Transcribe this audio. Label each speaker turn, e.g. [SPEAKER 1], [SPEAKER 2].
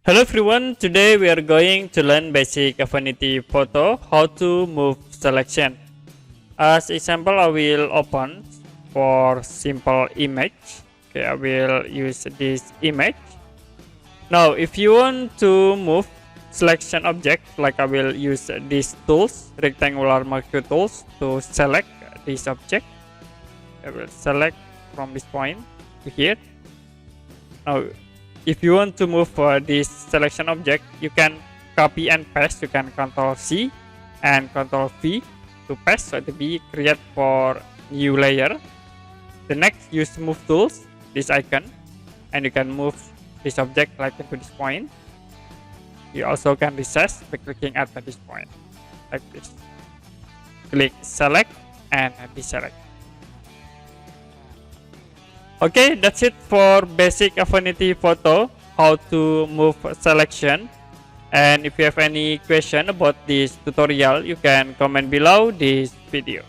[SPEAKER 1] Hello everyone, today we are going to learn basic Affinity photo, how to move selection. As example, I will open for simple image. Okay, I will use this image. Now, if you want to move selection object, like I will use these tools, rectangular marquee tools, to select this object. I will select from this point to here. Now, if you want to move this selection object, you can copy and paste. You can Ctrl C and Ctrl V to paste, so it will be create for new layer. The next, use move tools, this icon, and you can move this object like into this point. You also can recess by clicking at this point, like this. Click select and deselect. Okay, that's it for basic Affinity photo, how to move selection. And if you have any question about this tutorial, you can comment below this video.